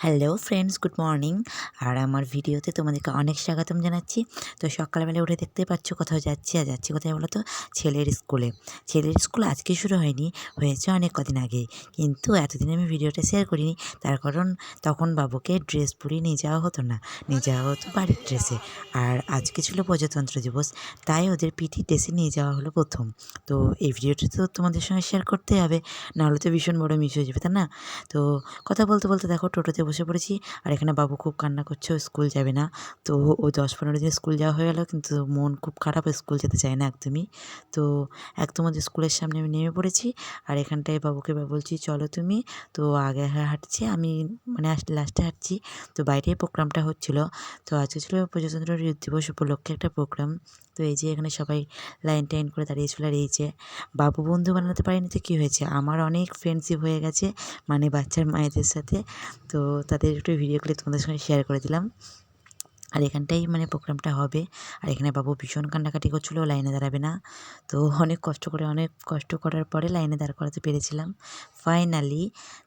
Hello friends, good morning. আর আমার ভিডিওতে তোমাদেরকে অনেক স্বাগতম জানাচ্ছি। তো সকালবেলা উঠে দেখতেই পাচ্ছ কোথাও যাচ্ছি, আর যাচ্ছি কোথায় বলো তো? ছেলের স্কুলে। ছেলের স্কুল আজকে শুরু হয়নি, হয়েছে অনেক কদিন আগেই, কিন্তু এতদিন আমি ভিডিওটা শেয়ার করিনি। তার কারণ তখন বাবুকে ড্রেস পরিয়ে নিয়ে যাওয়া হতো না, নিয়ে যাওয়া হতো বাড়ির ড্রেসে। আর আজকে ছিল প্রজাতন্ত্র দিবস, তাই ওদের পিটি ড্রেসে নিয়ে যাওয়া হলো প্রথম। তো এই ভিডিওটা তো তোমাদের সঙ্গে শেয়ার করতেই হবে, নাহলে তো ভীষণ বড় মিস হয়ে যাবে, তাই না? তো কথা বলতে বলতে দেখো টোটোতে বসে পড়েছি, আর এখানে বাবু খুব কান্না করছে, ও স্কুল যাবে না। তো ও 10-15 দিন স্কুল যাওয়া হয়ে গেল, কিন্তু মন খুব খারাপ, স্কুল যেতে চায় না একদমই। তো একদম ওদের স্কুলের সামনে আমি নেমে পড়েছি, আর এখানটায় বাবুকে বলছি চলো তুমি। তো আগে হাঁটছে, আমি মানে লাস্টে হাঁটছি। তো বাইরেই প্রোগ্রামটা হচ্ছিল। তো আজকে ছিল প্রজাতন্ত্র দিবস উপলক্ষে একটা প্রোগ্রাম। তো এই যে এখানে সবাই লাইন টাইন করে দাঁড়িয়েছিল, আর এই যে বাবু বন্ধু বানাতে পারেনি তো কী হয়েছে, আমার অনেক ফ্রেন্ডশিপ হয়ে গেছে মানে বাচ্চার মায়েদের সাথে। তো তাদের একটু ভিডিও করে তোমাদের সঙ্গে শেয়ার করে দিলাম। আর এখানটাই মানে প্রোগ্রামটা হবে। আর এখানে বাবু ভীষণ কান্নাকাটি করছিল, লাইনে দাঁড়াবে না। তো অনেক কষ্ট করার পরে লাইনে দাঁড় করাতে পেরেছিলাম ফাইনালি।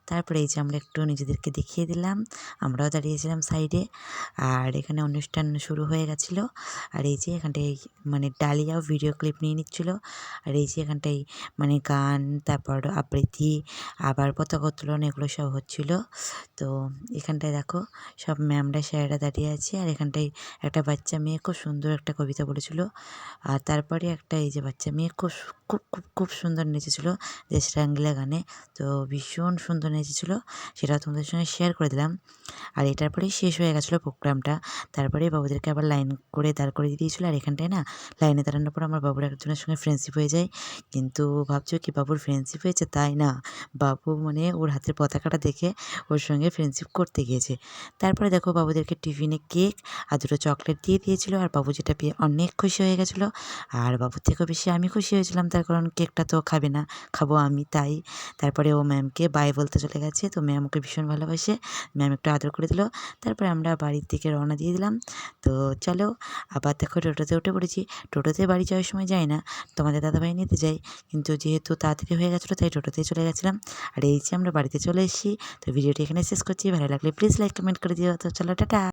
তারপরে এই যে আমরা একটু নিজেদেরকে দেখিয়ে দিলাম, আমরাও দাঁড়িয়েছিলাম সাইডে। আর এখানে অনুষ্ঠান শুরু হয়ে গেছিলো। আর এই যে এখানটায় মানে ডালিয়াও ভিডিও ক্লিপ নিয়ে নিচ্ছিল। আর এই যে এখানটায় মানে গান, তারপর আবৃত্তি, আবার পতাকা উত্তোলন, এগুলো সব হচ্ছিল। তো এখানটায় দেখো সব ম্যামরা স্যারেরা দাঁড়িয়ে আছে, আর এখানটায় একটা বাচ্চা মেয়ে খুব সুন্দর একটা কবিতা বলেছিল। আর তারপরে একটা এই যে বাচ্চা মেয়ে খুব খুব খুব খুব সুন্দর নেচেছিল দেশ রাঙ্গিলা গানে। তো ভীষণ সুন্দর নেচেছিল, সেটা তোমাদের সঙ্গে শেয়ার করে দিলাম। আর এটার পরেই শেষ হয়ে গেছিলো প্রোগ্রামটা। তারপরে বাবুদেরকে আবার লাইন করে দাঁড় করিয়ে দিয়েছিলো। আর এখানটায় না লাইনে দাঁড়ানোর পর আমার বাবুর একজনের সঙ্গে ফ্রেন্ডশিপ হয়ে যায়। কিন্তু ভাবছো কি বাবুর ফ্রেন্ডশিপ হয়েছে? তাই না, বাবু মানে ওর হাতের পতাকাটা দেখে ওর সঙ্গে ফ্রেন্ডশিপ করতে গিয়েছে। তারপরে দেখো বাবুদেরকে টিফিনে কেক আর 2টো চকলেট দিয়ে দিয়েছিল, আর বাবু যেটা পেয়ে অনেক খুশি হয়ে গেছিলো। আর বাবুর থেকেও বেশি আমি খুশি হয়েছিলাম, তার কারণ কেকটা তো খাবে না, খাবো আমি, তাই। তারপরে ও ম্যামকে বাই বলতে চলে গেছে। তো ম্যাম ওকে ভীষণ ভালোবাসে, ম্যাম একটু আদর করে দিল। তারপরে আমরা বাড়ির দিকে রওনা দিয়ে দিলাম। তো চলো, আবার দেখো টোটোতে উঠে পড়েছি। টোটোতে বাড়ি যাওয়ার সময় যাই না, তোমাদের দাদাভাই নিতে যাই, কিন্তু যেহেতু তাড়াতাড়ি হয়ে গেছিলো তাই টোটোতেই চলে গেছিলাম। আর এই যে আমরা বাড়িতে চলে এসেছি। তো ভিডিওটি এখানে শেষ করছি, ভালো লাগলে প্লিজ লাইক কমেন্ট করে দিও। তো চলো, টাটা।